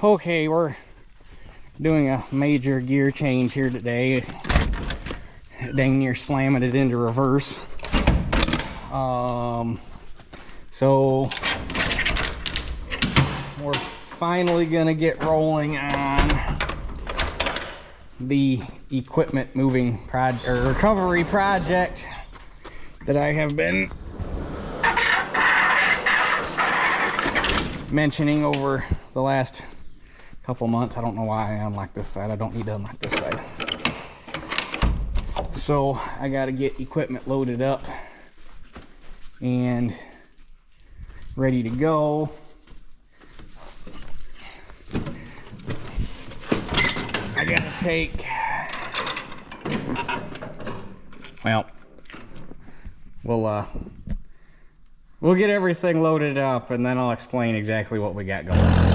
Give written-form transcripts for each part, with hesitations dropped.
Okay, we're doing a major gear change here today. Dang near slamming it into reverse. So we're finally gonna get rolling on the equipment moving recovery project that I have been mentioning over the last couple months. I don't know why I unlock this side. I don't need to unlock this side. So I got to get equipment loaded up and ready to go. I got to take, well, we'll get everything loaded up and then I'll explain exactly what we got going.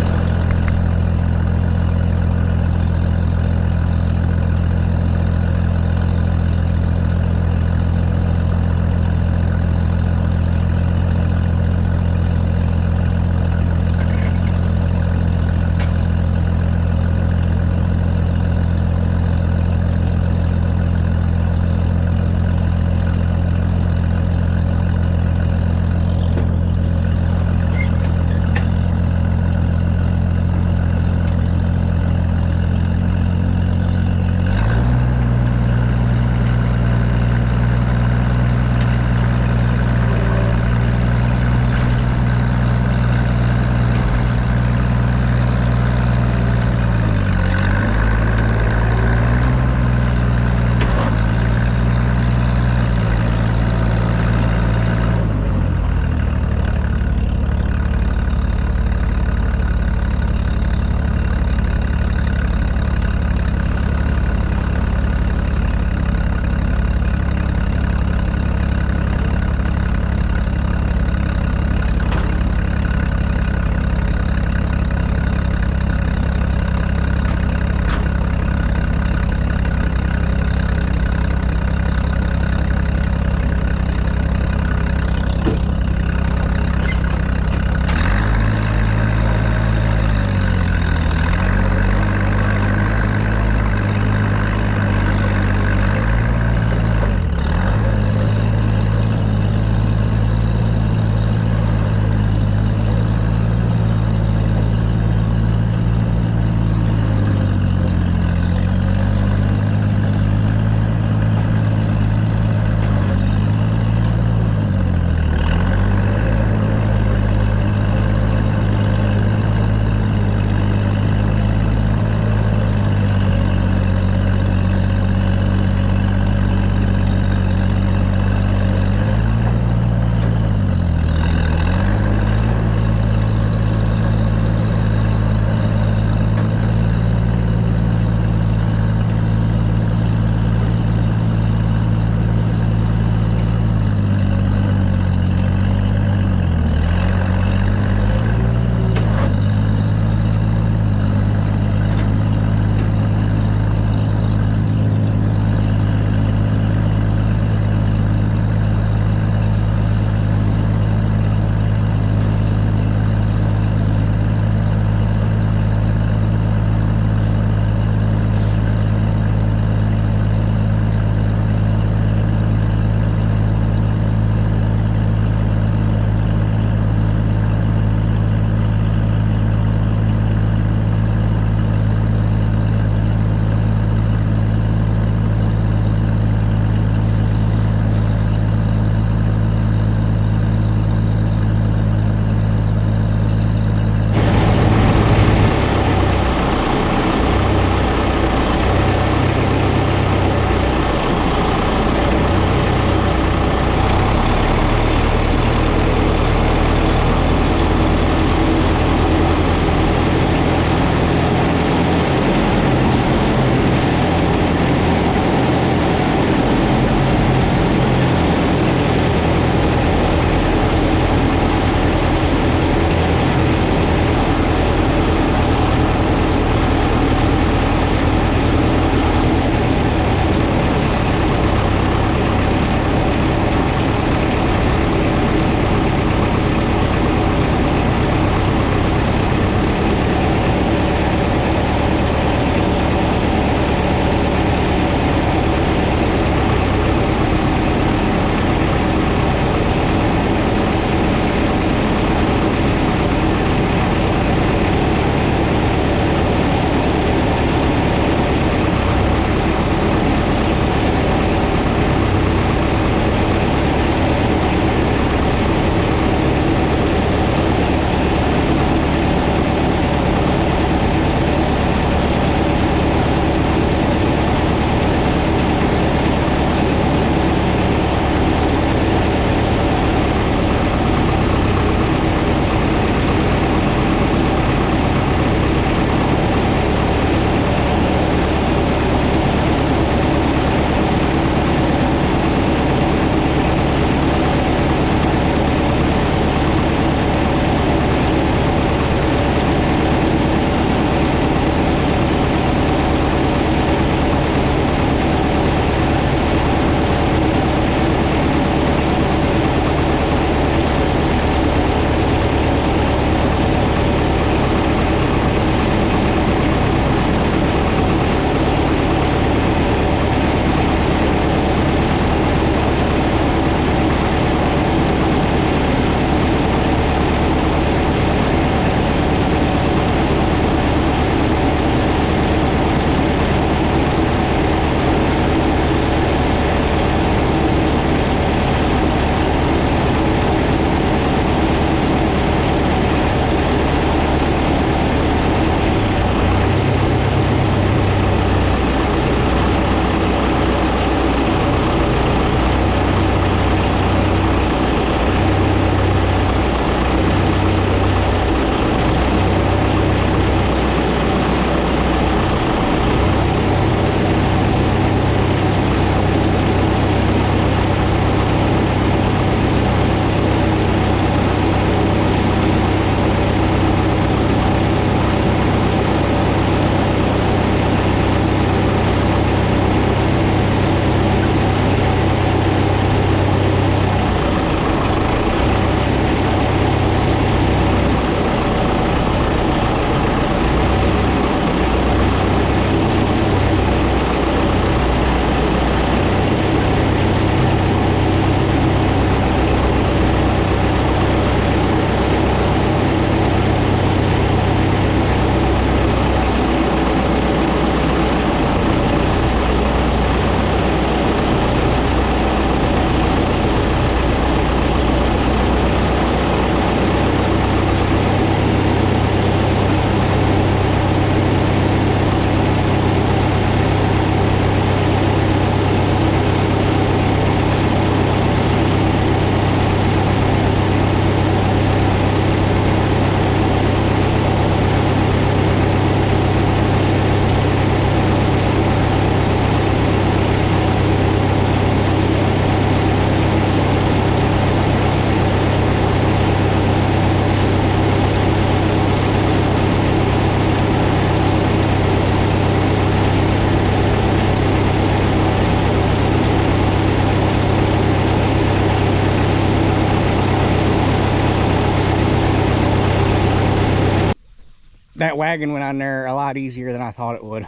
that wagon went on there a lot easier than I thought it would.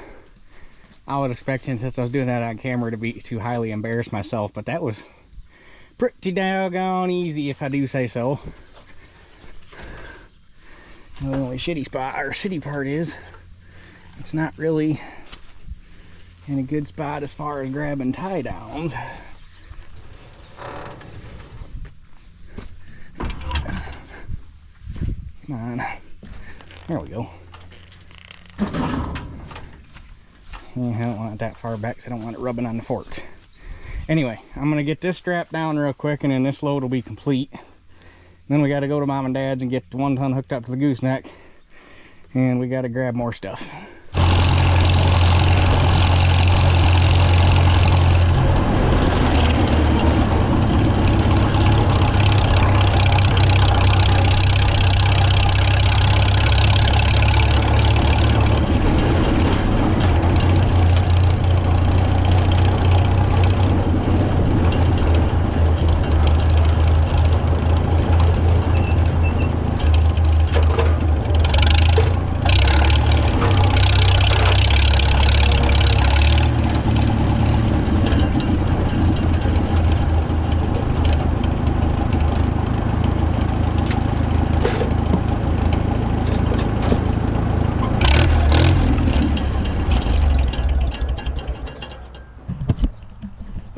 I was expecting, since I was doing that on camera, to be too highly embarrassed myself, but that was pretty doggone easy, if I do say so. The only shitty part is it's not really in a good spot as far as grabbing tie downs. Come on. There we go. Yeah, I don't want it that far back because I don't want it rubbing on the forks. Anyway, I'm going to get this strap down real quick, and then this load will be complete. Then we got to go to Mom and Dad's and get the 1 ton hooked up to the gooseneck. And we got to grab more stuff.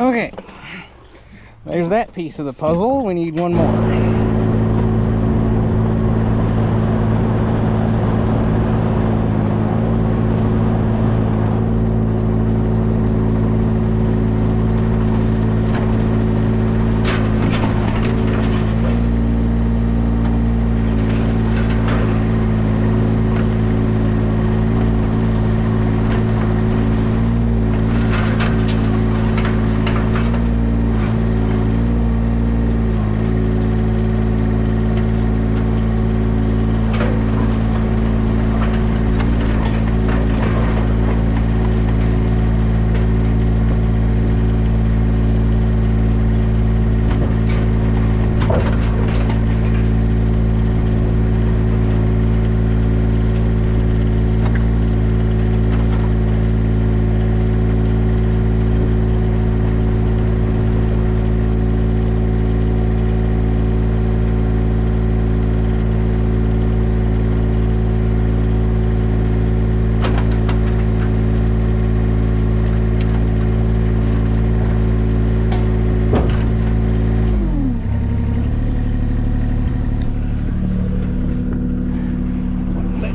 Okay, there's that piece of the puzzle. We need one more.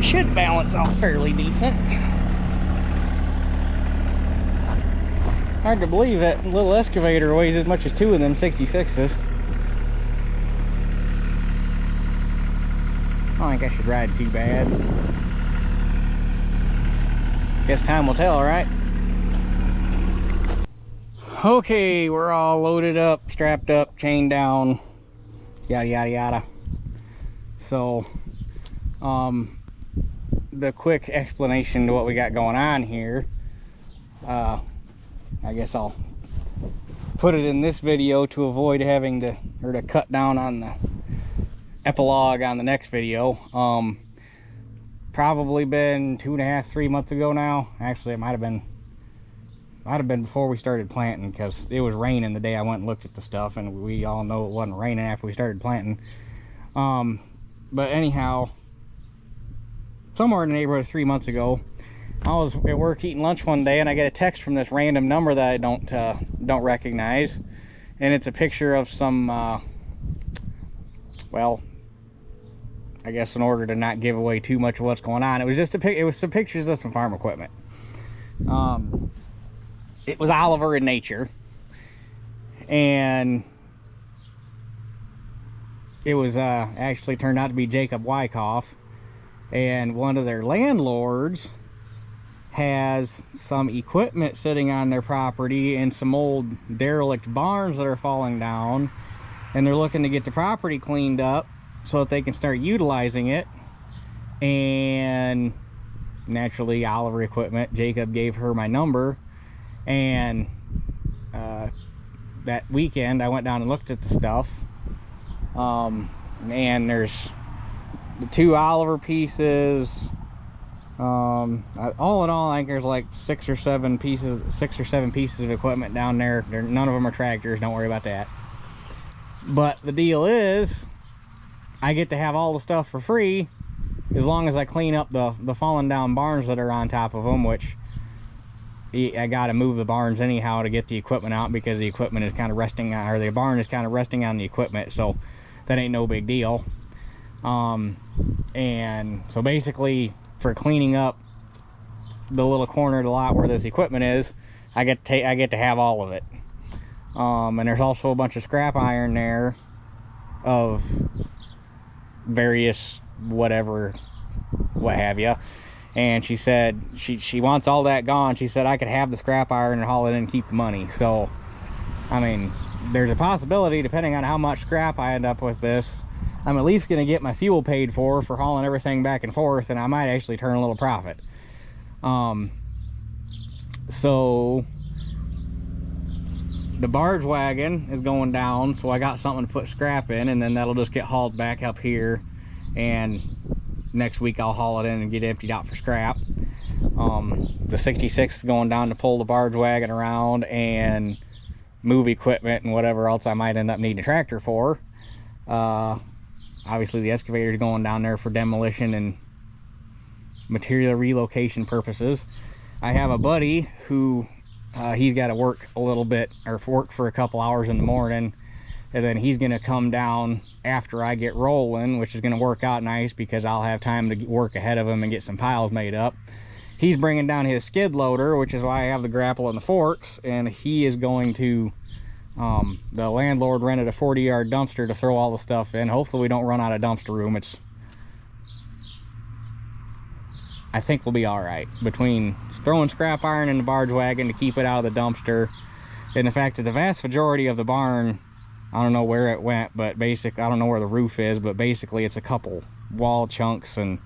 Should balance off fairly decent. Hard to believe that little excavator weighs as much as 2 of them 66s. I don't think I should ride too bad. Guess time will tell, right? Okay, we're all loaded up, strapped up, chained down, yada yada yada. So, the quick explanation to what we got going on here, I guess I'll put it in this video to avoid having to, or to cut down on the epilogue on the next video. Probably been 2.5, 3 months ago now. Actually, it might have been before we started planting, because it was raining the day I went and looked at the stuff, and we all know it wasn't raining after we started planting. But anyhow, somewhere in the neighborhood of 3 months ago, I was at work eating lunch one day, and I get a text from this random number that I don't recognize, and it's a picture of some well, I guess in order to not give away too much of what's going on, it was just it was some pictures of some farm equipment. It was Oliver in Nature, and it was actually turned out to be Jacob Wyckoff. And one of their landlords has some equipment sitting on their property and some old derelict barns that are falling down, and they're looking to get the property cleaned up so that they can start utilizing it. And naturally, Oliver Equipment, Jacob gave her my number, and that weekend I went down and looked at the stuff, and there's the 2 Oliver pieces, All in all, I think there's like six or seven pieces of equipment down there. None of them are tractors, don't worry about that. But the deal is, I get to have all the stuff for free as long as I clean up the fallen down barns that are on top of them, which I got to move the barns anyhow to get the equipment out, because the equipment is kind of resting on, or the barn is kind of resting on the equipment, so that ain't no big deal. And so basically, for cleaning up the little corner of the lot where this equipment is, I get to have all of it. And there's also a bunch of scrap iron there of various whatever, what have you. And she said she wants all that gone. She said I could have the scrap iron and haul it in and keep the money. So, I mean, there's a possibility, depending on how much scrap I end up with this, I'm at least going to get my fuel paid for hauling everything back and forth, and I might actually turn a little profit. So the barge wagon is going down, so I got something to put scrap in, and then that'll just get hauled back up here, and next week I'll haul it in and get emptied out for scrap. The 66 is going down to pull the barge wagon around and move equipment and whatever else I might end up needing a tractor for. Obviously the excavator is going down there for demolition and material relocation purposes. I have a buddy who he's got to work a little bit, or work for a couple hours in the morning, and then he's going to come down after I get rolling, which is going to work out nice because I'll have time to work ahead of him and get some piles made up. He's bringing down his skid loader, which is why I have the grapple and the forks, and he is going to the landlord rented a 40-yard dumpster to throw all the stuff in. Hopefully we don't run out of dumpster room. I think we'll be all right between throwing scrap iron in the barge wagon to keep it out of the dumpster, and the fact that the vast majority of the barn, I don't know where it went, but I don't know where the roof is, but basically it's a couple wall chunks, and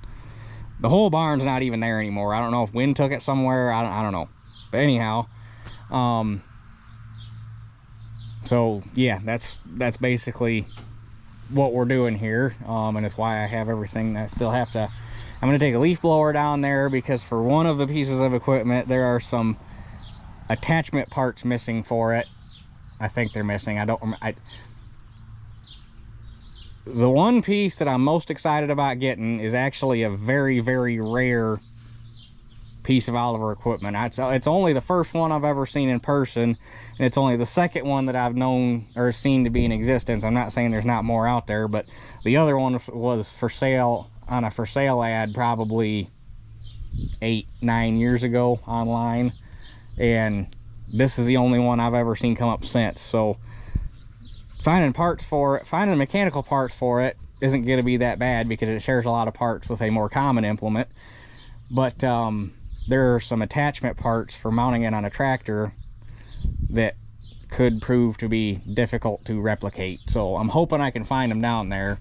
the whole barn's not even there anymore. I don't know if wind took it somewhere. I don't know. But anyhow, so yeah, that's basically what we're doing here, and it's why I have everything. I still have to. I'm going to take a leaf blower down there because for one of the pieces of equipment there are some attachment parts missing for it. I think they're missing. The one piece that I'm most excited about getting is actually a very, very rare piece of Oliver equipment. It's only the first one I've ever seen in person, and it's only the second one that I've known or seen to be in existence. I'm not saying there's not more out there, but the other one was for sale on a for sale ad probably 8-9 years ago online, and this is the only one I've ever seen come up since. So finding mechanical parts for it isn't going to be that bad because it shares a lot of parts with a more common implement. But there are some attachment parts for mounting it on a tractor that could prove to be difficult to replicate. So I'm hoping I can find them down there.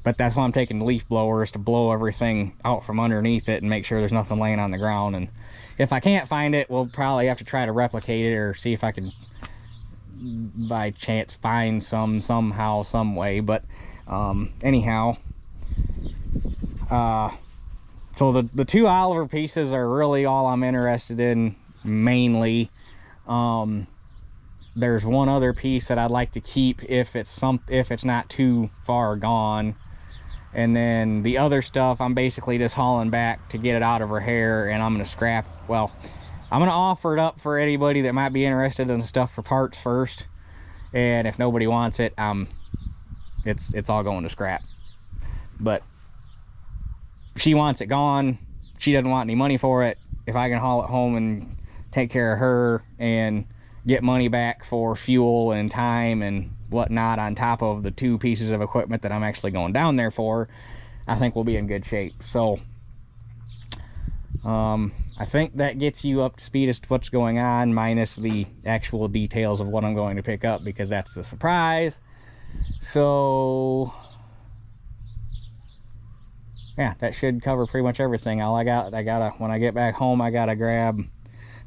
But that's why I'm taking the leaf blowers, to blow everything out from underneath it and make sure there's nothing laying on the ground. And if I can't find it, we'll probably have to try to replicate it, or see if I can by chance find some somehow, some way. But anyhow, so the two Oliver pieces are really all I'm interested in mainly. There's one other piece that I'd like to keep if it's not too far gone, and then the other stuff I'm basically just hauling back to get it out of her hair, and I'm gonna scrap. Well, I'm gonna offer it up for anybody that might be interested in stuff for parts first, and if nobody wants it, it's all going to scrap. But she wants it gone. She doesn't want any money for it. If I can haul it home and take care of her and get money back for fuel and time and whatnot on top of the two pieces of equipment that I'm actually going down there for, I think we'll be in good shape. So I think that gets you up to speed as to what's going on, minus the actual details of what I'm going to pick up, because that's the surprise. So yeah, that should cover pretty much everything. When I get back home, I gotta grab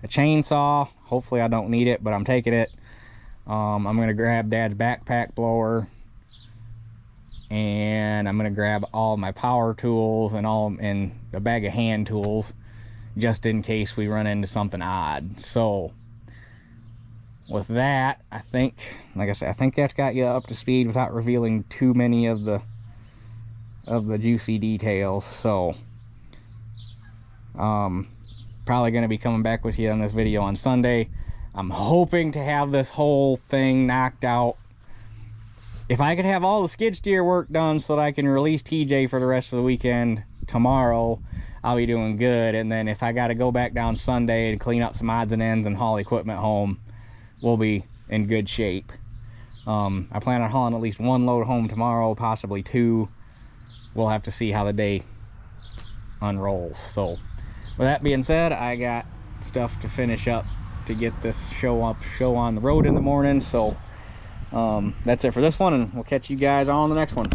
a chainsaw. Hopefully I don't need it, but I'm taking it. I'm gonna grab Dad's backpack blower, and I'm gonna grab all my power tools and a bag of hand tools just in case we run into something odd. So with that, I think, like I said, I think that's got you up to speed without revealing too many of the juicy details. So probably going to be coming back with you on this video on Sunday. I'm hoping to have this whole thing knocked out. If I could have all the skid steer work done so that I can release TJ for the rest of the weekend tomorrow, I'll be doing good. And then if I got to go back down Sunday and clean up some odds and ends and haul equipment home, we'll be in good shape. I plan on hauling at least one load home tomorrow, possibly two. We'll have to see how the day unrolls. So with that being said, I got stuff to finish up to get this show on the road in the morning. So that's it for this one, and we'll catch you guys on the next one.